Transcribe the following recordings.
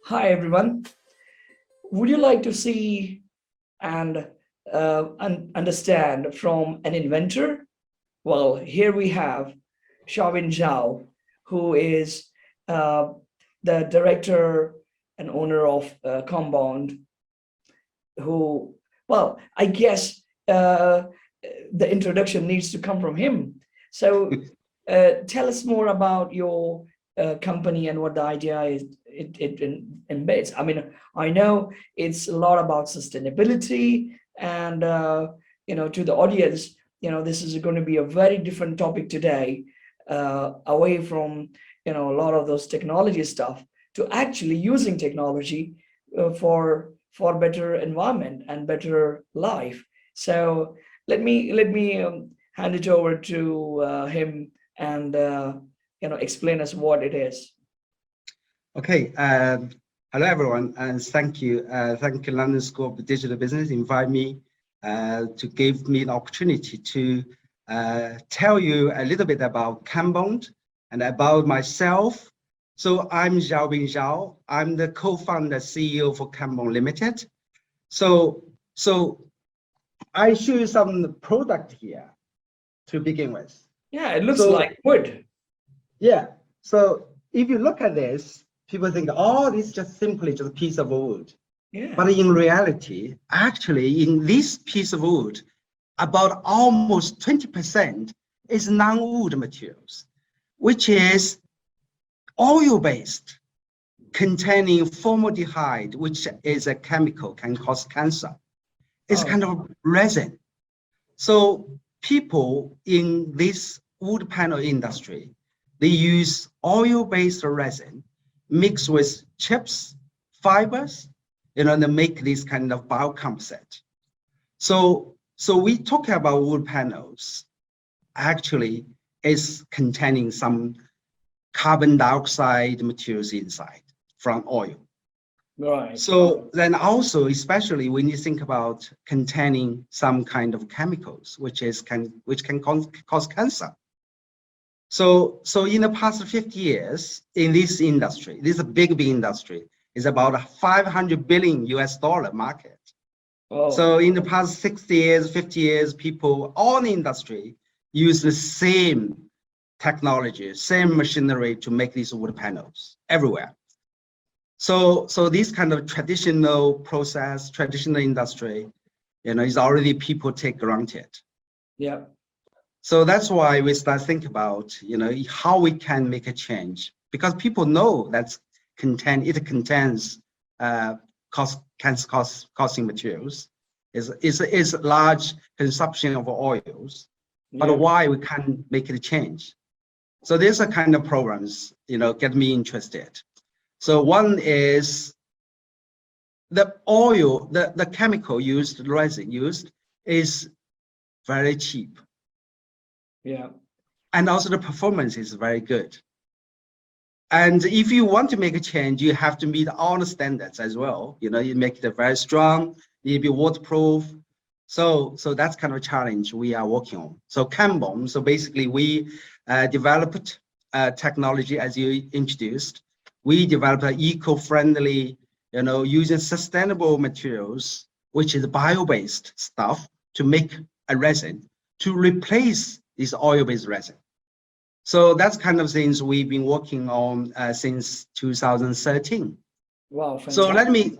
Hi, everyone. Would you like to see and understand from an inventor? Well, here we have Xiaobin Zhao, who is uh, the director and owner of Cambond, who, well, I guess the introduction needs to come from him. So tell us more about your company and what the idea is it embeds. I mean, I know it's a lot about sustainability and, to the audience, this is going to be a very different topic today, away from, a lot of those technology stuff to actually using technology for better environment and better life. So let me hand it over to him and explain us what it is. Okay. Hello, everyone, and thank you. Thank you, London School of Digital Business, invite me to give me the opportunity to tell you a little bit about Cambond and about myself. So I'm Xiaobin Zhao. I'm the co-founder CEO for Cambond Limited. So I show you some product here to begin with. Yeah, it looks like wood. Yeah. So if you look at this, people think, oh, this is just simply just a piece of wood. Yeah. But in reality, actually, in this piece of wood, about almost 20% is non-wood materials, which is oil-based, containing formaldehyde, which is a chemical, can cause cancer. It's kind of resin. So people in this wood panel industry, they use oil-based resin mixed with chips, fibers, to make this kind of biocomposite. So we talk about wood panels, actually is containing some carbon dioxide materials inside from oil. Right. So then also, especially when you think about containing some kind of chemicals, which can cause cancer. So in the past 50 years in this industry, this is a big industry, is about a $500 billion market. Oh. So in the past 60 years, 50 years, people, all the industry use the same technology, same machinery to make these wood panels everywhere. So this kind of traditional process, traditional industry, is already people take granted. Yeah. So that's why we start thinking about, how we can make a change, because people know that it contains causing materials, is large consumption of oils, but why we can't make it change? So there's a kind of programs, get me interested. So one is the oil, the chemical used, the resin used is very cheap. Yeah. And also the performance is very good. And if you want to make a change, you have to meet all the standards as well. You make it very strong, you be waterproof. So that's kind of a challenge we are working on. So Cambond, so basically we developed technology as you introduced. We developed an eco-friendly, using sustainable materials, which is bio-based stuff, to make a resin to replace this oil-based resin. So that's kind of things we've been working on since 2013. Wow, fantastic. So let me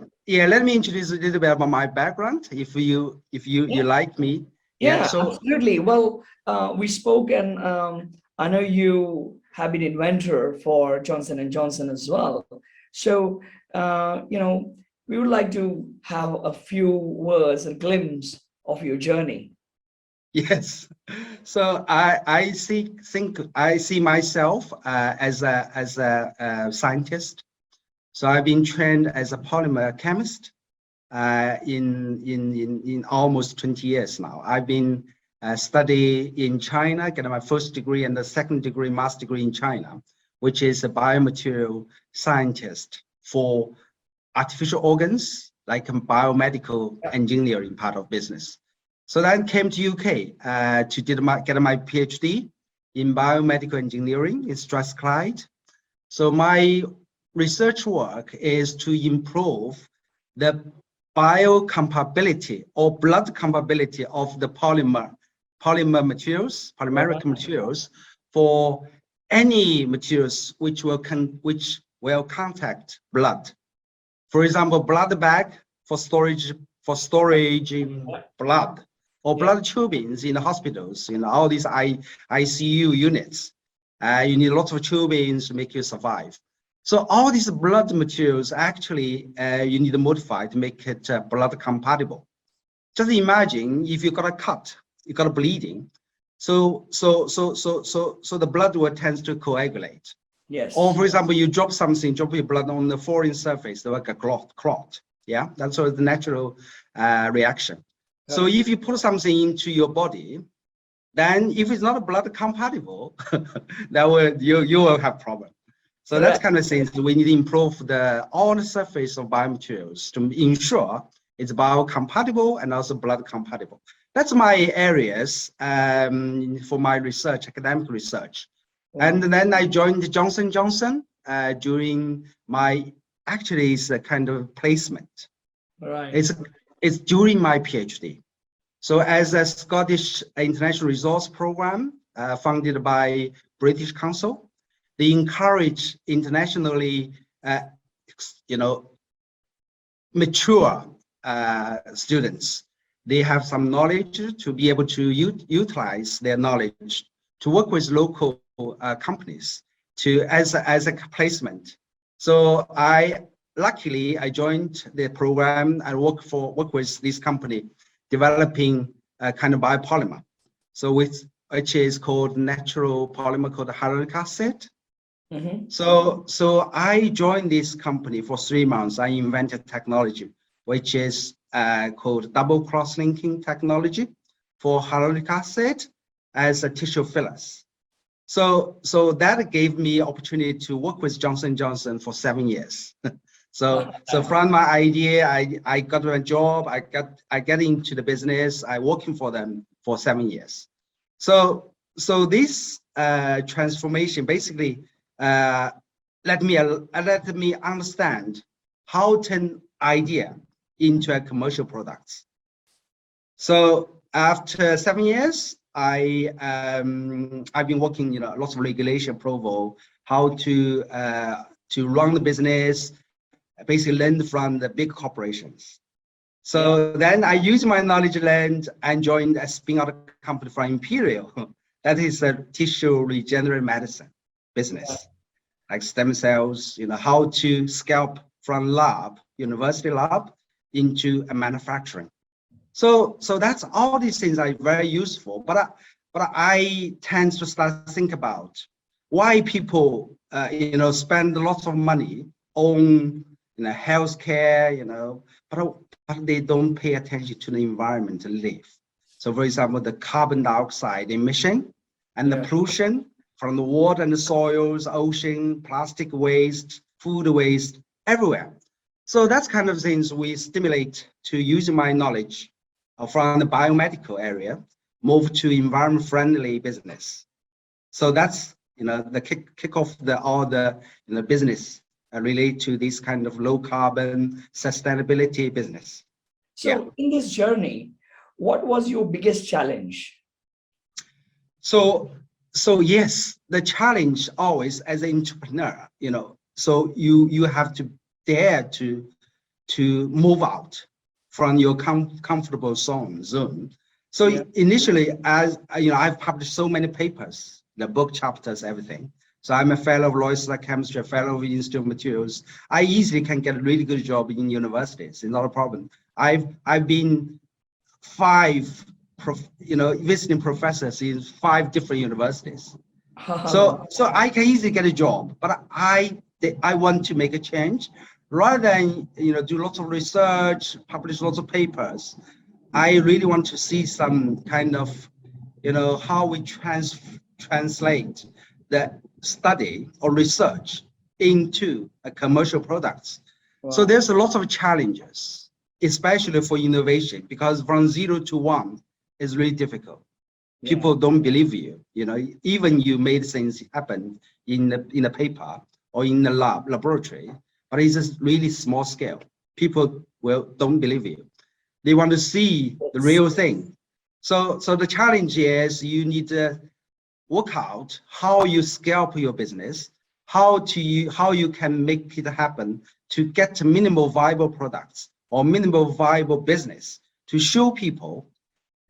introduce a little bit about my background, if you like me. Yeah, so absolutely. Well, we spoke, and I know you have been inventor for Johnson & Johnson as well. So, we would like to have a few words and glimpse of your journey. Yes. So I see myself as a scientist. So I've been trained as a polymer chemist in almost 20 years now. I've been study in China, getting my first degree and the second degree, master degree in China, which is a biomaterial scientist for artificial organs, like a biomedical engineering part of business. So then came to UK to get my PhD in biomedical engineering in Strathclyde. So my research work is to improve the biocompatibility or blood compatibility of the polymeric materials for any materials which will contact blood. For example, blood bag for storage in blood, or blood tubings in the hospitals, all these ICU units. You need lots of tubings to make you survive. So all these blood materials actually you need to modify to make it blood compatible. Just imagine if you got a cut, you got a bleeding, so the blood will tend to coagulate. Yes. Or for example, you drop your blood on the foreign surface, like a clot. Yeah, that's sort of the natural reaction. So if you put something into your body, then if it's not blood compatible, you will have problem. So that's kind of things we need to improve all the surface of biomaterials to ensure it's biocompatible and also blood compatible. That's my areas for my research, academic research. And then I joined Johnson & Johnson during my, actually it's a kind of placement. Right. It's during my PhD. So as a Scottish International Resource Program funded by British Council, they encourage internationally, mature students. They have some knowledge to be able to utilize their knowledge to work with local companies as a placement. So luckily I joined the program and work with this company developing a kind of biopolymer. So which is called natural polymer called hyaluronic acid. So I joined this company for 3 months. I invented technology, which is called double cross-linking technology for hyaluronic acid as a tissue fillers. So that gave me opportunity to work with Johnson & Johnson for 7 years. So from my idea, I got a job, I get into the business, I working for them for 7 years. So this transformation basically let me understand how to turn idea into a commercial products. So after 7 years, I've been working, lots of regulation approval, how to run the business, basically learn from the big corporations. So then I use my knowledge learned and joined a spin-out company from Imperial. That is a tissue regenerative medicine business, like stem cells, how to scale from lab, university lab, into a manufacturing. So that's all these things are very useful, but I tend to start to think about why people spend lots of money on healthcare, but they don't pay attention to the environment to live. So for example, the carbon dioxide emission and the pollution from the water and the soils, ocean, plastic waste, food waste, everywhere. So that's kind of things we stimulate to use my knowledge from the biomedical area, move to environment-friendly business. So that's the kick off all the business relate to this kind of low carbon sustainability business. So in this journey, what was your biggest challenge? So yes, the challenge always as an entrepreneur, so you have to dare to move out from your comfortable zone. So initially, as I've published so many papers, the book chapters, everything. So I'm a fellow of Chartered Chemistry, a fellow of Institute of Materials. I easily can get a really good job in universities. It's not a problem. I've been 5 visiting professors in 5 different universities. So I can easily get a job, but I want to make a change rather than do lots of research, publish lots of papers. I really want to see some kind of how we translate the study or research into a commercial products. Wow. So there's a lot of challenges, especially for innovation, because from 0 to 1 is really difficult. People don't believe you. Even you made things happen in a paper or in the laboratory, but it's a really small scale. People don't believe you. They want to see the real thing. So the challenge is you need to work out how you scale up your business, how you can make it happen to get minimal viable products or minimal viable business to show people.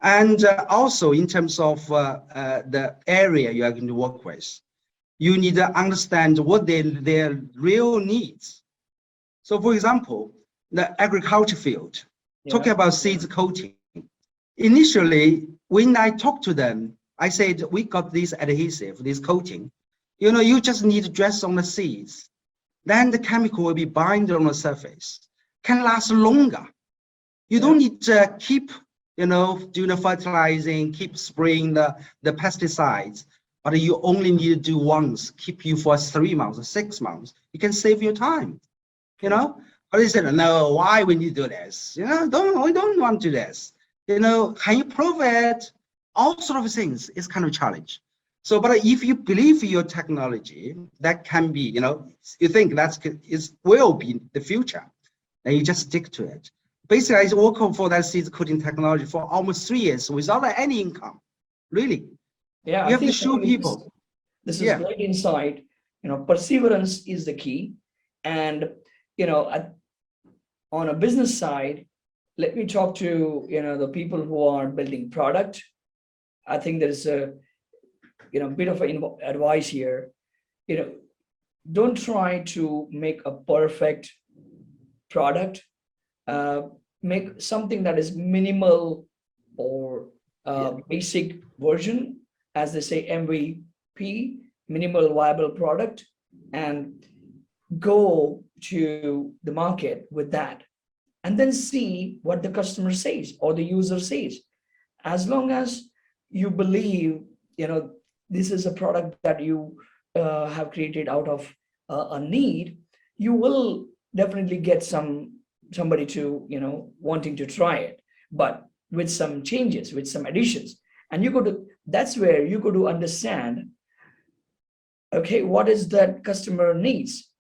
And also in terms of the area you are going to work with, you need to understand what their real needs. So for example, the agriculture field, talking about seeds coating. Initially, when I talked to them, I said, we got this adhesive, this coating. You just need to dress on the seeds. Then the chemical will be bind on the surface, can last longer. You don't need to keep, doing the fertilizing, keep spraying the pesticides, but you only need to do once, keep you for 3 months or 6 months. You can save your time, But they said, no, why would you do this? We don't want to do this. Can you prove it? All sort of things is kind of a challenge. So, but if you believe in your technology, that can be, you think will be the future, then you just stick to it. Basically, I was working for that seed coating technology for almost 3 years without any income, really. Yeah, you have to show people. This is great insight. Perseverance is the key. And, on a business side, let me talk to, the people who are building product. I think there's a, bit of advice here. Don't try to make a perfect product. Make something that is minimal or basic version, as they say, MVP, minimal viable product, and go to the market with that, and then see what the customer says or the user says. As long as you believe, this is a product that you have created out of a need, you will definitely get somebody to, wanting to try it, but with some changes, with some additions. And that's where you go to understand, okay, what is that customer needs?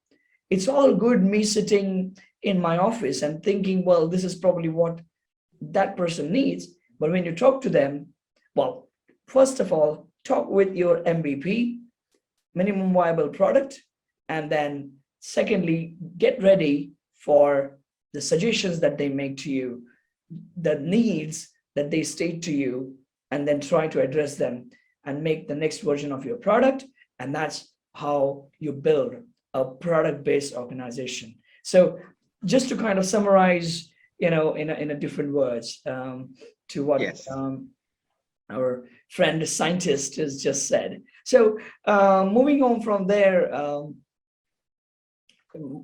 It's all good me sitting in my office and thinking, well, this is probably what that person needs. But when you talk to them, well, first of all, talk with your MVP, minimum viable product, and then secondly, get ready for the suggestions that they make to you, the needs that they state to you, and then try to address them and make the next version of your product. And that's how you build a product-based organization. So just to kind of summarize, in a different words, to what our friend scientist has just said. So moving on from there,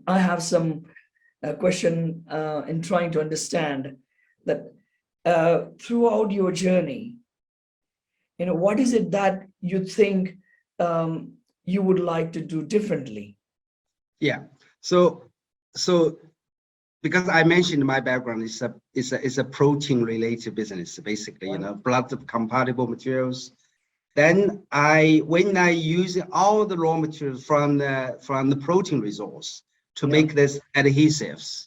I have some question in trying to understand that throughout your journey, what is it that you think you would like to do differently? Yeah, so because I mentioned my background is a protein related business, basically, blood compatible materials. Then when I use all the raw materials from the protein resource to make this adhesives,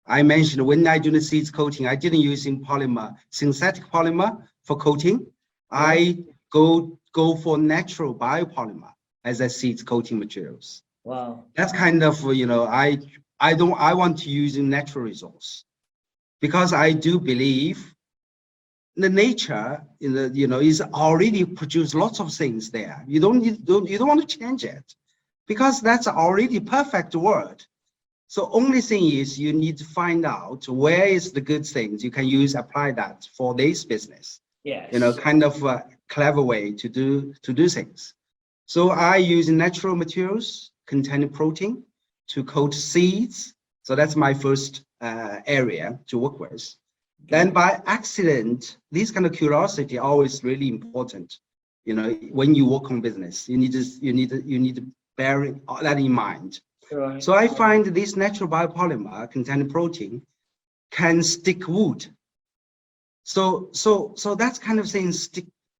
I mentioned when I do the seeds coating, I didn't use synthetic polymer for coating. I go for natural biopolymer as a seeds coating materials. Wow. That's kind of, I want to use a natural resource, because I do believe the nature is already produced lots of things there. You don't want to change it, because that's already perfect world. So only thing is you need to find out where is the good things you can apply that for this business. Yes. Kind of a clever way to do things. So I use natural materials containing protein to coat seeds. So that's my first area to work with. Then by accident, this kind of curiosity always really important. When you work on business, you need to bear that in mind. Right. So I find this natural biopolymer containing protein can stick wood. So that's kind of thing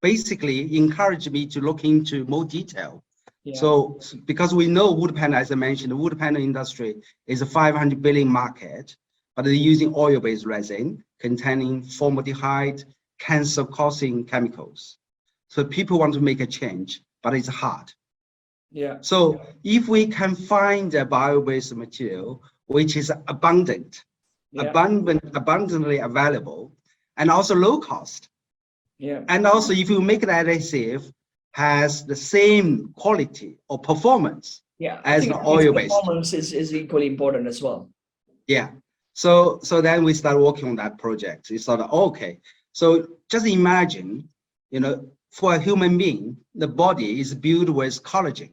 basically encouraged me to look into more detail. Yeah. So because we know wood panel, as I mentioned, the wood panel industry is a 500 billion market, but they're using oil-based resin containing formaldehyde, cancer-causing chemicals. So people want to make a change, but it's hard. Yeah. So if we can find a bio-based material which is abundantly available, and also low cost, Yeah. and also if you make an adhesive has the same quality or performance Yeah. I as think the its oil-based. performance is equally important as well. Yeah. So then we start working on that project. It's sort of okay. So just imagine, for a human being, the body is built with collagen.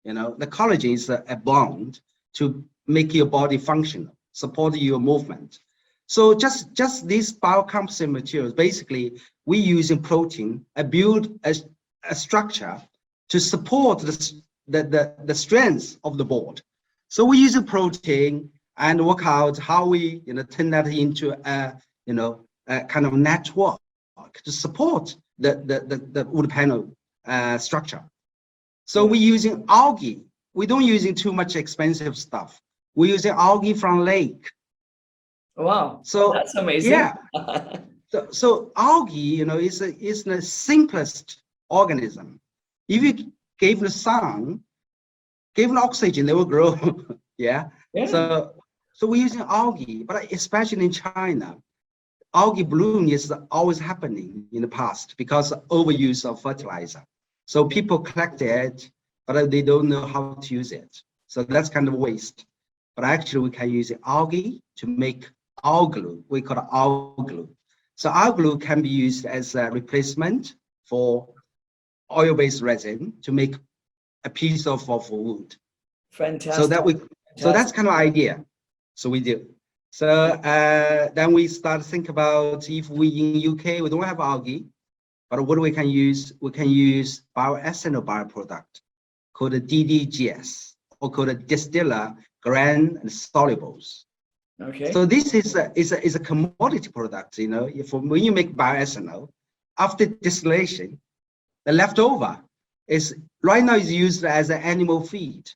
The collagen is a bond to make your body functional, support your movement. So just these biocomposite materials, basically, we using protein, build a structure to support the strength of the board. So we use a protein and work out how we turn that into a kind of network to support the wood panel structure. So we're using algae. We don't using too much expensive stuff. We're using algae from lake. Wow. So That's amazing. yeah. So algae, is the simplest organism. If you gave the sun, given oxygen, they will grow. Yeah. Yeah. So we're using algae, but especially in China, algae bloom is always happening in the past because of overuse of fertilizer. So people collect it, but they don't know how to use it. So that's kind of waste. But actually, we can use algae to make algal glue. We call it algal glue. So algal glue can be used as a replacement for oil-based resin to make a piece of wood. Fantastic. So that's kind of idea. So we do. So then we start to think about if we in UK we don't have algae, but what we can use? We can use bioethanol bioproduct called DDGS or called distiller grain and solubles. Okay. So this is a commodity product. When you make bioethanol, after distillation, the leftover is right now is used as an animal feed,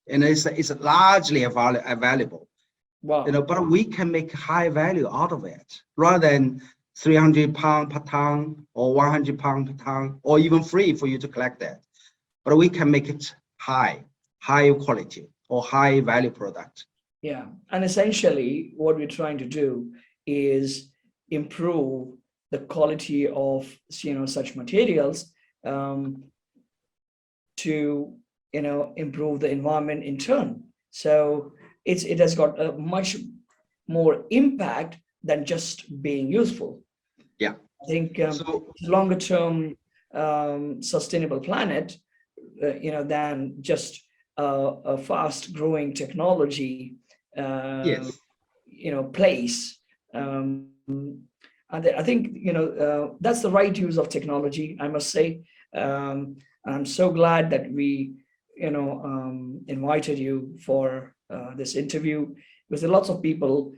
and it's largely available. Wow. But we can make high value out of it rather than 300 pounds per ton or 100 pounds per ton, or even free for you to collect that. But we can make it high quality or high value product. Yeah. And essentially what we're trying to do is improve the quality of, such materials to, improve the environment in turn. So it has got a much more impact than just being useful. Yeah. I think longer term sustainable planet, than just a fast growing technology, Yes. place. And I think, that's the right use of technology, I must say. And I'm so glad that we, invited you for this interview, because there are lots of people,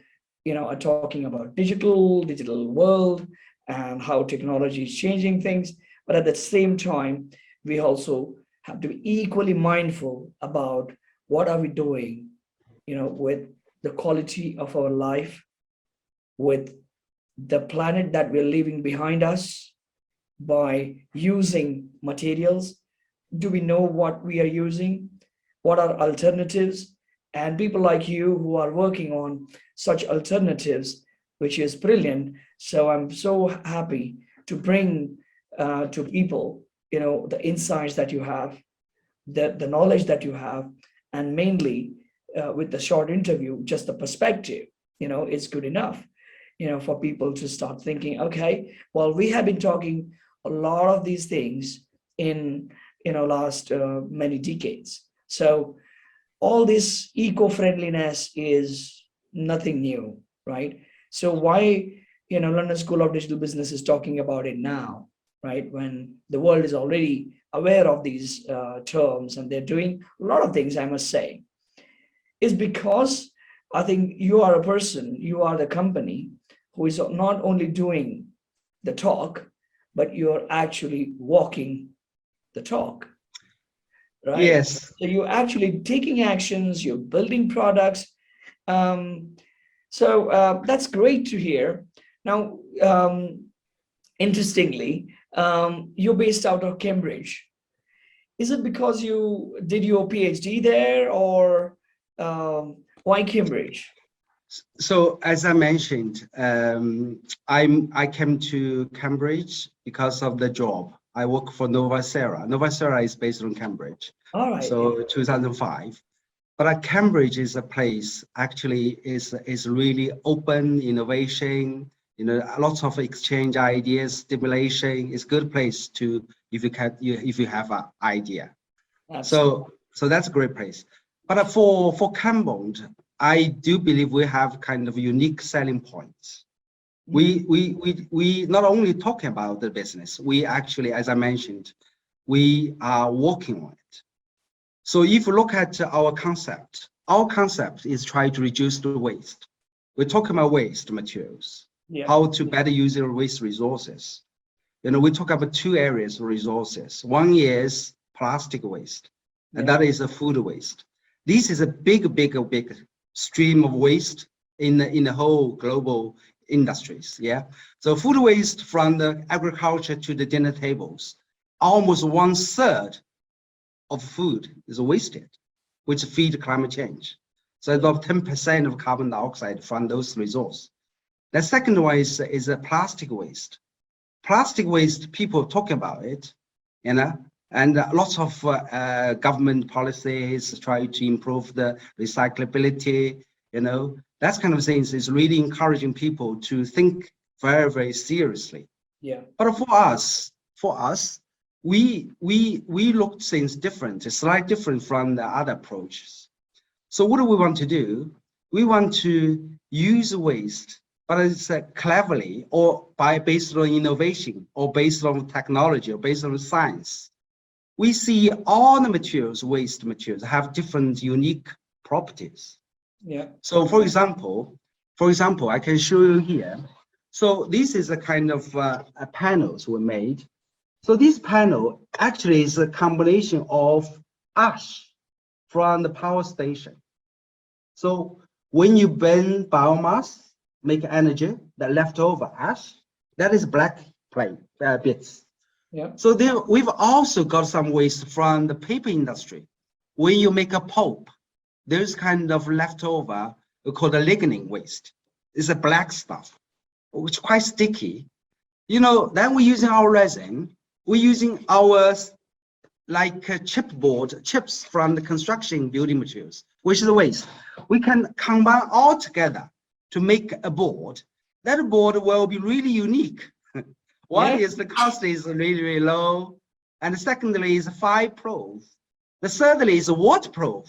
are talking about digital world and how technology is changing things. But at the same time, we also have to be equally mindful about what are we doing, with the quality of our life, with the planet that we're leaving behind us by using materials. Do we know what we are using? What are alternatives? And people like you who are working on such alternatives, which is brilliant. So I'm so happy to bring to people, the insights that you have, the knowledge that you have, and mainly with the short interview, just the perspective, is good enough, for people to start thinking, okay, well, we have been talking a lot of these things in, last many decades. So all this eco-friendliness is nothing new, right? So why, London School of Digital Business is talking about it now, right? When the world is already aware of these terms, and they're doing a lot of things, I must say, is because I think you are a person, you are the company who is not only doing the talk, but you're actually walking the talk. right? Yes. So you're actually taking actions, you're building products. Um, that's great to hear. Now, interestingly, you're based out of Cambridge. Is it because you did your PhD there, or why Cambridge? So as I mentioned, I came to Cambridge because of the job. I work for Novacera. Novacera is based on Cambridge. All right. So 2005. But Cambridge is a place actually is really open innovation. You know, lots of exchange ideas, stimulation. It's a good place to if you have an idea. Absolutely. So that's a great place. But for Cambond, I do believe we have kind of unique selling points. We not only talk about the business, we actually, as I mentioned, we are working on it. So if you look at our concept is try to reduce the waste. We're talking about waste materials, Yeah. how to better use your waste resources. You know, we talk about two areas of resources. One is plastic waste, and Yeah. that is a food waste. This is a big stream of waste in the whole global industries. Yeah. So food waste from the agriculture to the dinner tables, almost 1/3 of food is wasted, which feed climate change. So about 10% of carbon dioxide from those resources. The second one is a plastic waste. Plastic waste, people talking about it, you know, and lots of government policies try to improve the recyclability, you know, that kind of things is really encouraging people to think very seriously. Yeah. But for us, we looked things different, slightly different from the other approaches. So what do we want to do? We want to use waste, but it's cleverly or based on innovation or based on technology or based on science. We see all the materials, waste materials, have different unique properties. Yeah. So for example, I can show you here. So this is a kind of panels we made. So this panel actually is a combination of ash from the power station. So when you burn biomass, make energy, that leftover ash, that is black plate bits. Yeah. So there, we've also got some waste from the paper industry. When you make a pulp, there's kind of leftover called the lignin waste. It's a black stuff, which is quite sticky. You know, then we're using our resin. We're using our like chipboard chips from the construction building materials, which is the waste. We can combine all together to make a board. That board will be really unique. One is the cost is really low, and secondly is fireproof. The thirdly is waterproof.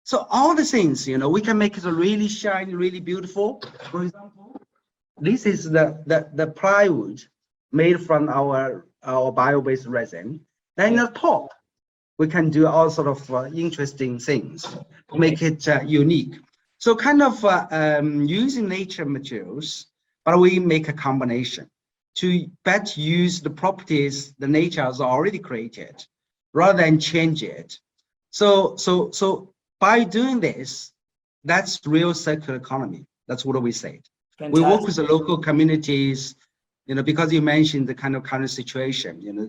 So all the things, you know, we can make it really shiny, really beautiful. For example, this is the plywood made from our bio-based resin. Then the top, we can do all sort of interesting things to make it unique. So kind of using nature materials, but we make a combination to better use the properties the nature has already created, rather than change it. So by doing this, that's real circular economy. That's what we say. Fantastic. We work with the local communities, you know, because you mentioned the kind of current situation, you know,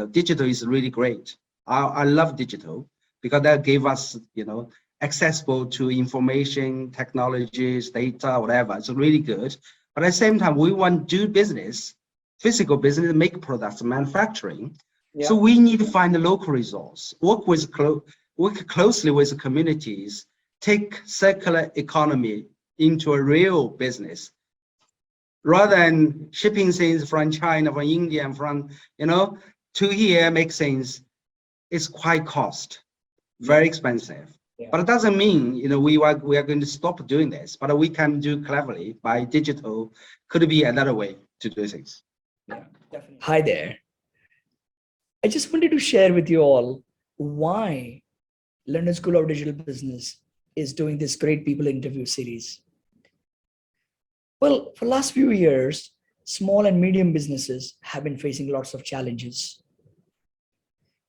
digital is really great. I love digital because that gave us, you know, accessible to information, technologies, data, whatever. It's really good. But at the same time, we want to do business, physical business, make products, manufacturing. So we need to find a local resource, work closely with the communities, take circular economy into a real business, rather than shipping things from China, from India, and from, you know, to here, make things, it's quite cost, very expensive. But it doesn't mean, you know, we are going to stop doing this, but we can do cleverly by digital, could be another way to do things. Yeah, definitely. Hi there. I just wanted to share with you all why London School of Digital Business is doing this great people interview series. Well, for the last few years, small and medium businesses have been facing lots of challenges.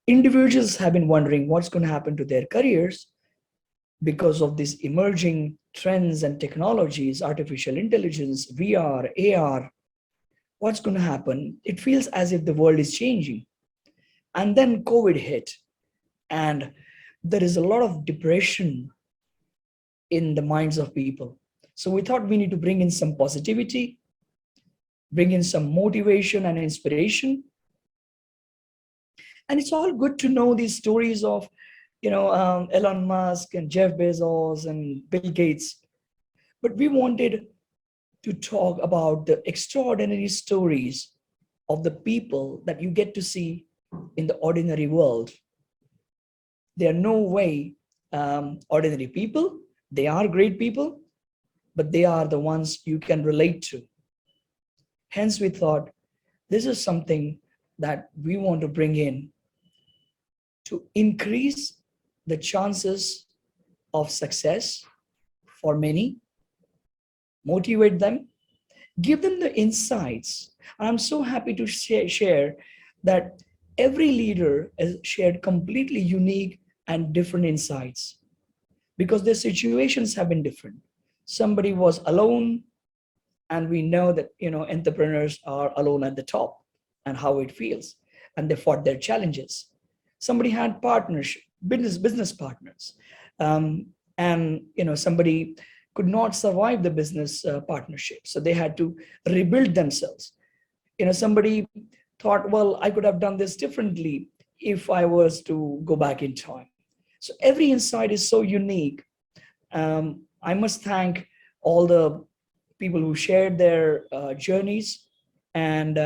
individuals have been wondering what's going to happen to their careers because of these emerging trends and technologies, artificial intelligence, VR, AR. What's going to happen? It feels as if the world is changing. And then COVID hit, and there is a lot of depression in the minds of people. So we thought we need to bring in some positivity, bring in some motivation and inspiration. And it's all good to know these stories of, Elon Musk and Jeff Bezos and Bill Gates. But we wanted to talk about the extraordinary stories of the people that you get to see in the ordinary world. They are no way ordinary people. They are great people, but they are the ones you can relate to. Hence, we thought this is something that we want to bring in to increase the chances of success for many, motivate them, give them the insights. And I'm so happy to share that every leader has shared completely unique and different insights because their situations have been different. Somebody was alone, and we know that entrepreneurs are alone at the top and how it feels, and they fought their challenges. Somebody had partnership, business partners, and somebody could not survive the business partnership, so they had to rebuild themselves. Somebody thought, well, I could have done this differently if I was to go back in time. So every insight is so unique. I must thank all the people who shared their journeys, and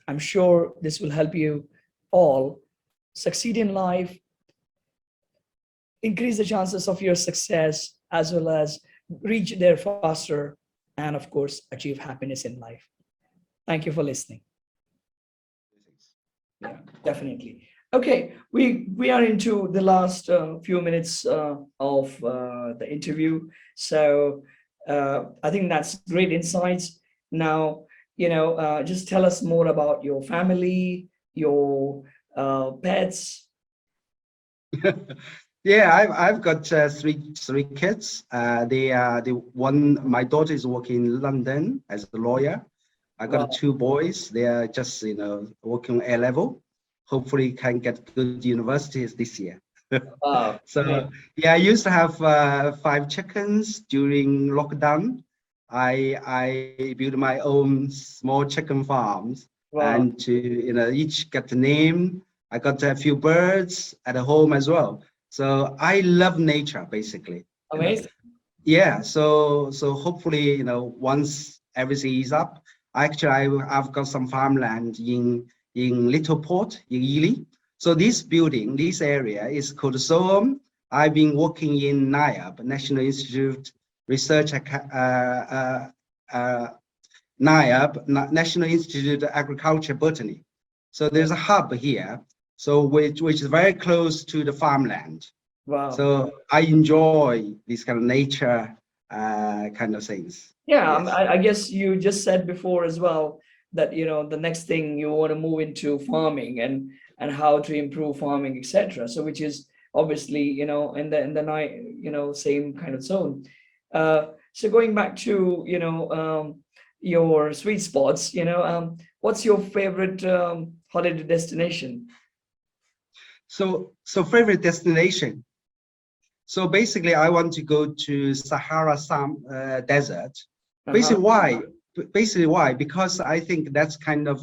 I'm sure this will help you all succeed in life, increase the chances of your success, as well as reach there faster, and of course, achieve happiness in life. Thank you for listening. Yeah, definitely. Okay, we are into the last few minutes of the interview. So I think that's great insights. Now, just tell us more about your family, your pets. Yeah, I've got three kids. My daughter is working in London as a lawyer. I got Wow. two boys. They are just working A level. Hopefully, can get good universities this year. Wow. So yeah, I used to have 5 chickens during lockdown. I built my own small chicken farms, Wow. and to each get a name. I got a few birds at home as well. So I love nature basically. Amazing. Yeah. So hopefully once everything is up, I've got some farmland in Little Port in Ely. So this area is called Soham. I've been working in NIAB, National Institute Research, NIAB, National Institute of Agriculture Botany. So there's a hub here, so which is very close to the farmland. Wow. So I enjoy this kind of nature kind of things. Yeah, Yes. I guess you just said before as well that the next thing you want to move into farming and how to improve farming, etc. So which is obviously in the night same kind of zone. So going back to your sweet spots, what's your favorite holiday destination? So favorite destination. So basically, I want to go to Sahara Desert. Basically, why? Basically, why? Because I think that's kind of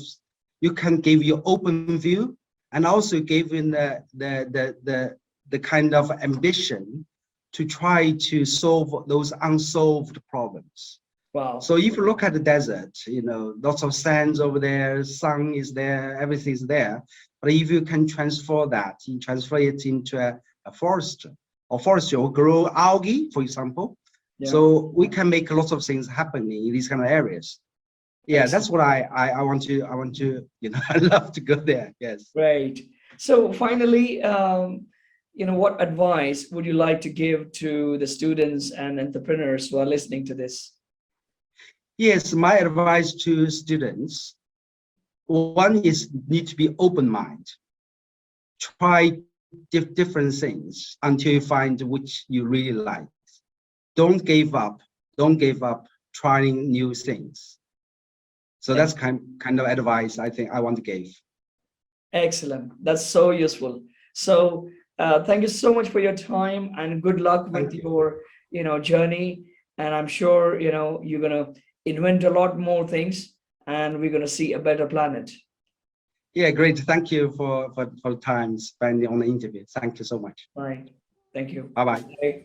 you can give you open view, and also give in the kind of ambition to try to solve those unsolved problems. Wow. So if you look at the desert, lots of sands over there, sun is there, everything is there. But if you can transfer it into a forest, or forestry, or grow algae, for example. Yeah. So we can make lots of things happen in these kind of areas. Yeah, that's what I want to I love to go there. Yes. Great. So finally, what advice would you like to give to the students and entrepreneurs who are listening to this? Yes, my advice to students, one is need to be open mind, try different things until you find which you really like. Don't give up. Don't give up trying new things. So that's kind of advice I think I want to give. Excellent. That's so useful. So thank you so much for your time, and good luck with your journey. And I'm sure you're gonna invent a lot more things, and we're gonna see a better planet. Yeah, great. Thank you for time spending on the interview. Thank you so much. All right. Thank you. Bye-bye. Bye.